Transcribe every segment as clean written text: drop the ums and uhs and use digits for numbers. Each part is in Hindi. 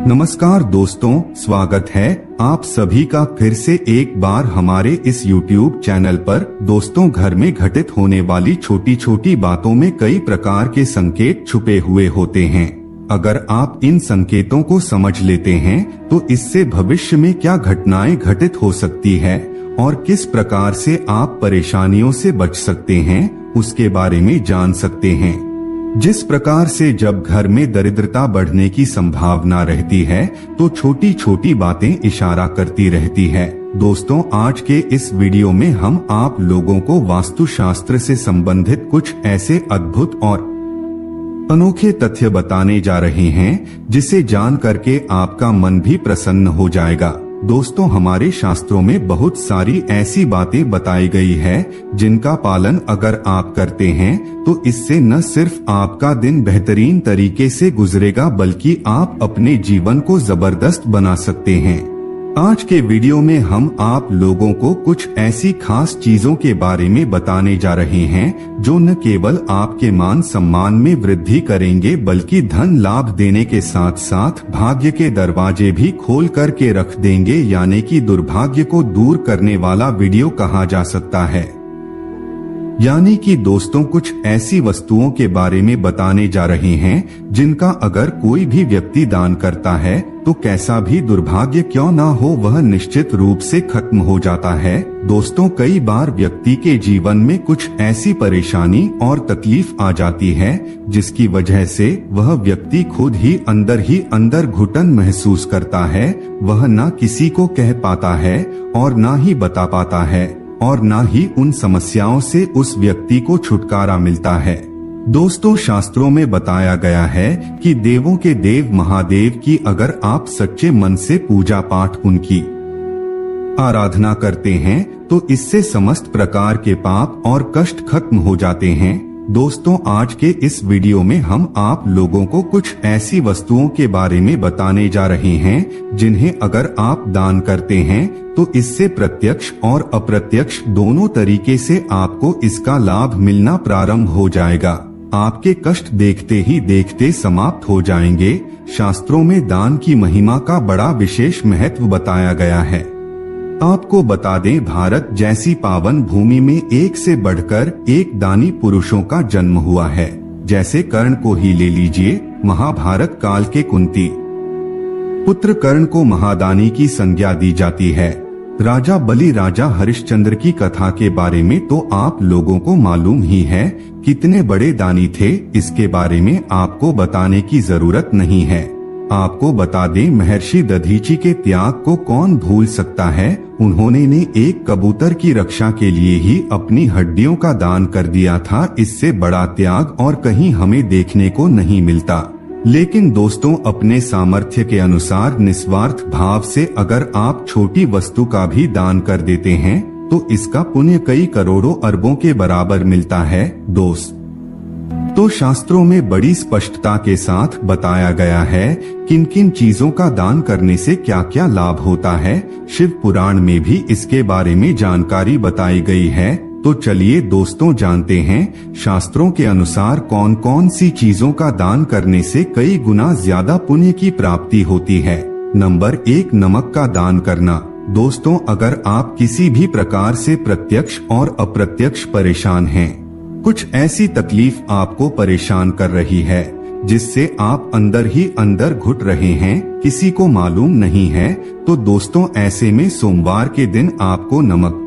नमस्कार दोस्तों, स्वागत है आप सभी का फिर से एक बार हमारे इस YouTube चैनल पर। दोस्तों, घर में घटित होने वाली छोटी छोटी बातों में कई प्रकार के संकेत छुपे हुए होते हैं। अगर आप इन संकेतों को समझ लेते हैं तो इससे भविष्य में क्या घटनाएं घटित हो सकती है और किस प्रकार से आप परेशानियों से बच सकते हैं, उसके बारे में जान सकते हैं। जिस प्रकार से जब घर में दरिद्रता बढ़ने की संभावना रहती है तो छोटी छोटी बातें इशारा करती रहती है। दोस्तों, आज के इस वीडियो में हम आप लोगों को वास्तुशास्त्र से संबंधित कुछ ऐसे अद्भुत और अनोखे तथ्य बताने जा रहे हैं जिसे जान करके आपका मन भी प्रसन्न हो जाएगा। दोस्तों, हमारे शास्त्रों में बहुत सारी ऐसी बातें बताई गई है जिनका पालन अगर आप करते हैं तो इससे न सिर्फ आपका दिन बेहतरीन तरीके से गुजरेगा बल्कि आप अपने जीवन को जबरदस्त बना सकते हैं। आज के वीडियो में हम आप लोगों को कुछ ऐसी खास चीजों के बारे में बताने जा रहे हैं जो न केवल आपके मान सम्मान में वृद्धि करेंगे बल्कि धन लाभ देने के साथ साथ भाग्य के दरवाजे भी खोल करके रख देंगे, यानी कि दुर्भाग्य को दूर करने वाला वीडियो कहा जा सकता है। यानी कि दोस्तों, कुछ ऐसी वस्तुओं के बारे में बताने जा रहे हैं जिनका अगर कोई भी व्यक्ति दान करता है तो कैसा भी दुर्भाग्य क्यों ना हो वह निश्चित रूप से खत्म हो जाता है। दोस्तों, कई बार व्यक्ति के जीवन में कुछ ऐसी परेशानी और तकलीफ आ जाती है जिसकी वजह से वह व्यक्ति खुद ही अंदर घुटन महसूस करता है। वह ना किसी को कह पाता है और ना ही बता पाता है और ना ही उन समस्याओं से उस व्यक्ति को छुटकारा मिलता है। दोस्तों, शास्त्रों में बताया गया है कि देवों के देव महादेव की अगर आप सच्चे मन से पूजा पाठ उनकी आराधना करते हैं तो इससे समस्त प्रकार के पाप और कष्ट खत्म हो जाते हैं। दोस्तों, आज के इस वीडियो में हम आप लोगों को कुछ ऐसी वस्तुओं के बारे में बताने जा रहे हैं जिन्हें अगर आप दान करते हैं तो इससे प्रत्यक्ष और अप्रत्यक्ष दोनों तरीके से आपको इसका लाभ मिलना प्रारंभ हो जाएगा। आपके कष्ट देखते ही देखते समाप्त हो जाएंगे। शास्त्रों में दान की महिमा का बड़ा विशेष महत्व बताया गया है। आपको बता दें, भारत जैसी पावन भूमि में एक से बढ़कर एक दानी पुरुषों का जन्म हुआ है। जैसे कर्ण को ही ले लीजिए, महाभारत काल के कुंती पुत्र कर्ण को महादानी की संज्ञा दी जाती है। राजा बलि राजा हरिश्चंद्र की कथा के बारे में तो आप लोगों को मालूम ही है, कितने बड़े दानी थे। इसके बारे में आपको बताने की जरूरत नहीं है। आपको बता दें, महर्षि दधीची के त्याग को कौन भूल सकता है। उन्होंने ने एक कबूतर की रक्षा के लिए ही अपनी हड्डियों का दान कर दिया था। इससे बड़ा त्याग और कहीं हमें देखने को नहीं मिलता। लेकिन दोस्तों, अपने सामर्थ्य के अनुसार निस्वार्थ भाव से अगर आप छोटी वस्तु का भी दान कर देते हैं तो इसका पुण्य कई करोड़ों अरबों के बराबर मिलता है। दोस्त, तो शास्त्रों में बड़ी स्पष्टता के साथ बताया गया है किन किन चीजों का दान करने से क्या क्या लाभ होता है। शिव पुराण में भी इसके बारे में जानकारी बताई गई है। तो चलिए दोस्तों, जानते हैं शास्त्रों के अनुसार कौन कौन सी चीजों का दान करने से कई गुना ज्यादा पुण्य की प्राप्ति होती है। नंबर 1, नमक का दान करना। दोस्तों, अगर आप किसी भी प्रकार से प्रत्यक्ष और अप्रत्यक्ष परेशान हैं, कुछ ऐसी तकलीफ आपको परेशान कर रही है जिससे आप अंदर ही अंदर घुट रहे हैं, किसी को मालूम नहीं है, तो दोस्तों ऐसे में सोमवार के दिन आपको नमक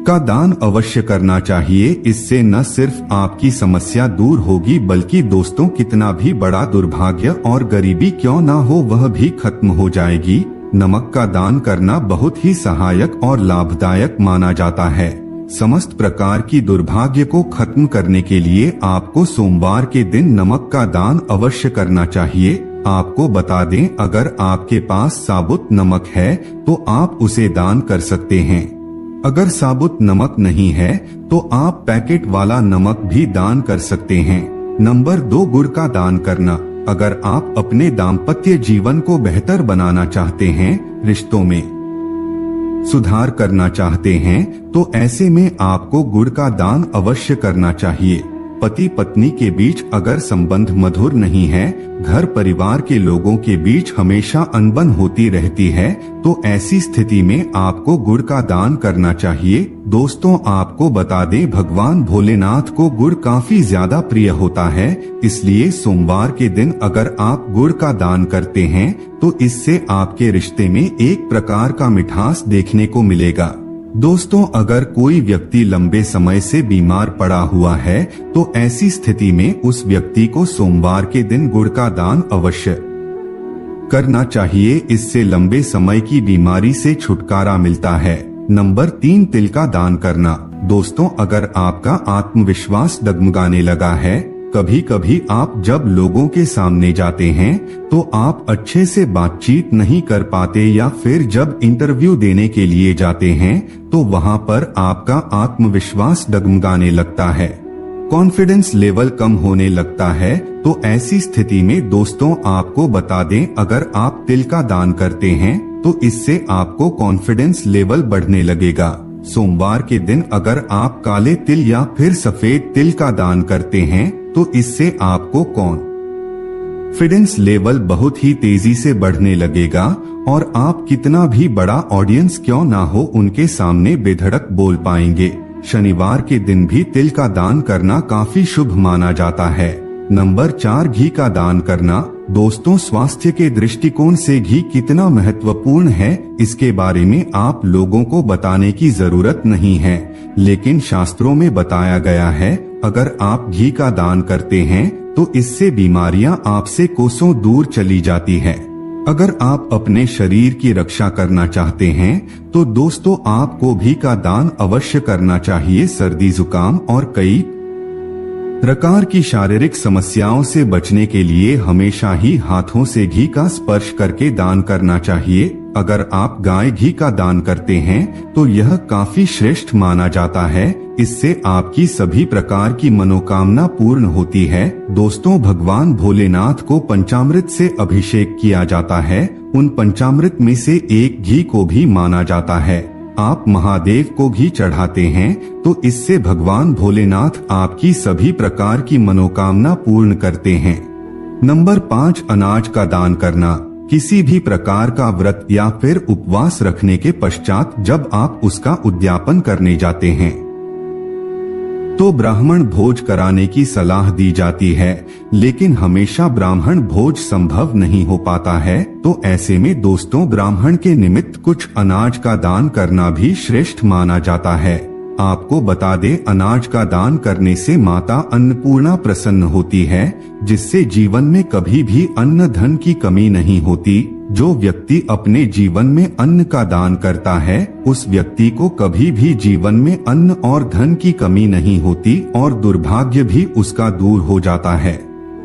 का दान अवश्य करना चाहिए। इससे न सिर्फ आपकी समस्या दूर होगी बल्कि दोस्तों कितना भी बड़ा दुर्भाग्य और गरीबी क्यों ना हो वह भी खत्म हो जाएगी। नमक का दान करना बहुत ही सहायक और लाभदायक माना जाता है। समस्त प्रकार की दुर्भाग्य को खत्म करने के लिए आपको सोमवार के दिन नमक का दान अवश्य करना चाहिए। आपको बता दें, अगर आपके पास साबुत नमक है तो आप उसे दान कर सकते हैं। अगर साबुत नमक नहीं है तो आप पैकेट वाला नमक भी दान कर सकते हैं। नंबर 2, गुड़ का दान करना। अगर आप अपने दाम्पत्य जीवन को बेहतर बनाना चाहते हैं, रिश्तों में सुधार करना चाहते हैं, तो ऐसे में आपको गुड़ का दान अवश्य करना चाहिए। पति पत्नी के बीच अगर संबंध मधुर नहीं है, घर परिवार के लोगों के बीच हमेशा अनबन होती रहती है, तो ऐसी स्थिति में आपको गुड़ का दान करना चाहिए। दोस्तों, आपको बता दें, भगवान भोलेनाथ को गुड़ काफी ज्यादा प्रिय होता है, इसलिए सोमवार के दिन अगर आप गुड़ का दान करते हैं तो इससे आपके रिश्ते में एक प्रकार का मिठास देखने को मिलेगा। दोस्तों, अगर कोई व्यक्ति लंबे समय से बीमार पड़ा हुआ है तो ऐसी स्थिति में उस व्यक्ति को सोमवार के दिन गुड़ का दान अवश्य करना चाहिए। इससे लंबे समय की बीमारी से छुटकारा मिलता है। नंबर 3, तिल का दान करना। दोस्तों, अगर आपका आत्मविश्वास डगमगाने लगा है, कभी कभी आप जब लोगों के सामने जाते हैं तो आप अच्छे से बातचीत नहीं कर पाते, या फिर जब इंटरव्यू देने के लिए जाते हैं तो वहां पर आपका आत्मविश्वास डगमगाने लगता है, कॉन्फिडेंस लेवल कम होने लगता है। तो ऐसी स्थिति में दोस्तों, आपको बता दें, अगर आप तिल का दान करते हैं तो इससे आपको कॉन्फिडेंस लेवल बढ़ने लगेगा। सोमवार के दिन अगर आप काले तिल या फिर सफेद तिल का दान करते हैं तो इससे आपको कॉन्फिडेंस लेवल बहुत ही तेजी से बढ़ने लगेगा और आप कितना भी बड़ा ऑडियंस क्यों ना हो, उनके सामने बेधड़क बोल पाएंगे। शनिवार के दिन भी तिल का दान करना काफी शुभ माना जाता है। नंबर 4, घी का दान करना। दोस्तों, स्वास्थ्य के दृष्टिकोण से घी कितना महत्वपूर्ण है, इसके बारे में आप लोगों को बताने की जरूरत नहीं है, लेकिन शास्त्रों में बताया गया है, अगर आप घी का दान करते हैं तो इससे बीमारियां आपसे कोसों दूर चली जाती है। अगर आप अपने शरीर की रक्षा करना चाहते हैं तो दोस्तों, आपको घी का दान अवश्य करना चाहिए। सर्दी, जुकाम और कई प्रकार की शारीरिक समस्याओं से बचने के लिए हमेशा ही हाथों से घी का स्पर्श करके दान करना चाहिए। अगर आप गाय घी का दान करते हैं तो यह काफी श्रेष्ठ माना जाता है, इससे आपकी सभी प्रकार की मनोकामना पूर्ण होती है। दोस्तों, भगवान भोलेनाथ को पंचामृत से अभिषेक किया जाता है, उन पंचामृत में से एक घी को भी माना जाता है। आप महादेव को घी चढ़ाते हैं तो इससे भगवान भोलेनाथ आपकी सभी प्रकार की मनोकामना पूर्ण करते हैं। नंबर 5, अनाज का दान करना। किसी भी प्रकार का व्रत या फिर उपवास रखने के पश्चात जब आप उसका उद्यापन करने जाते हैं तो ब्राह्मण भोज कराने की सलाह दी जाती है, लेकिन हमेशा ब्राह्मण भोज संभव नहीं हो पाता है। तो ऐसे में दोस्तों, ब्राह्मण के निमित्त कुछ अनाज का दान करना भी श्रेष्ठ माना जाता है। आपको बता दें, अनाज का दान करने से माता अन्नपूर्णा प्रसन्न होती है, जिससे जीवन में कभी भी अन्न धन की कमी नहीं होती। जो व्यक्ति अपने जीवन में अन्न का दान करता है, उस व्यक्ति को कभी भी जीवन में अन्न और धन की कमी नहीं होती और दुर्भाग्य भी उसका दूर हो जाता है।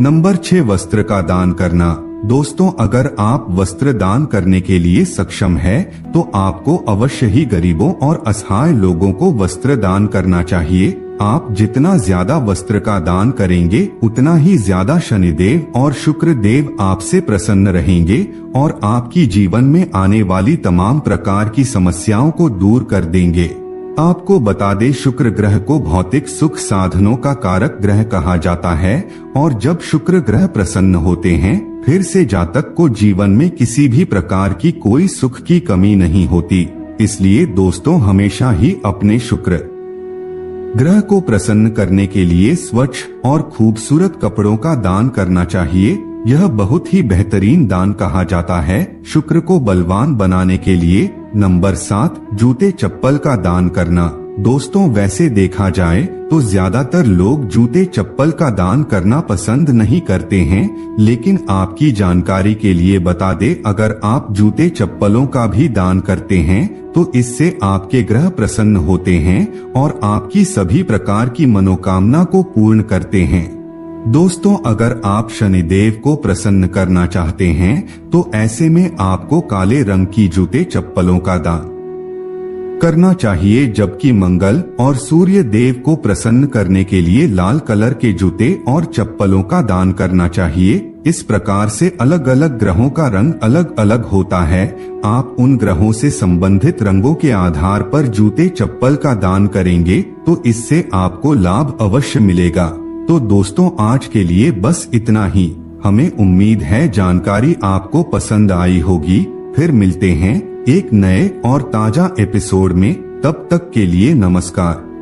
नंबर 6, वस्त्र का दान करना। दोस्तों, अगर आप वस्त्र दान करने के लिए सक्षम है तो आपको अवश्य ही गरीबों और असहाय लोगों को वस्त्र दान करना चाहिए। आप जितना ज्यादा वस्त्र का दान करेंगे उतना ही ज्यादा शनिदेव और शुक्र देव आपसे प्रसन्न रहेंगे और आपकी जीवन में आने वाली तमाम प्रकार की समस्याओं को दूर कर देंगे। आपको बता दें, शुक्र ग्रह को भौतिक सुख साधनों का कारक ग्रह कहा जाता है और जब शुक्र ग्रह प्रसन्न होते हैं फिर से जातक को जीवन में किसी भी प्रकार की कोई सुख की कमी नहीं होती। इसलिए दोस्तों, हमेशा ही अपने शुक्र ग्रह को प्रसन्न करने के लिए स्वच्छ और खूबसूरत कपड़ों का दान करना चाहिए। यह बहुत ही बेहतरीन दान कहा जाता है शुक्र को बलवान बनाने के लिए। नंबर 7, जूते चप्पल का दान करना। दोस्तों, वैसे देखा जाए तो ज्यादातर लोग जूते चप्पल का दान करना पसंद नहीं करते हैं, लेकिन आपकी जानकारी के लिए बता दे, अगर आप जूते चप्पलों का भी दान करते हैं तो इससे आपके ग्रह प्रसन्न होते हैं और आपकी सभी प्रकार की मनोकामना को पूर्ण करते हैं। दोस्तों, अगर आप शनिदेव को प्रसन्न करना चाहते हैं तो ऐसे में आपको काले रंग की जूते चप्पलों का दान करना चाहिए, जबकि मंगल और सूर्य देव को प्रसन्न करने के लिए लाल कलर के जूते और चप्पलों का दान करना चाहिए। इस प्रकार से अलग अलग ग्रहों का रंग अलग अलग होता है। आप उन ग्रहों से संबंधित रंगों के आधार पर जूते चप्पल का दान करेंगे तो इससे आपको लाभ अवश्य मिलेगा। तो दोस्तों आज के लिए बस इतना ही। हमें उम्मीद है जानकारी आपको पसंद आई होगी। फिर मिलते हैं एक नए और ताजा एपिसोड में। तब तक के लिए नमस्कार।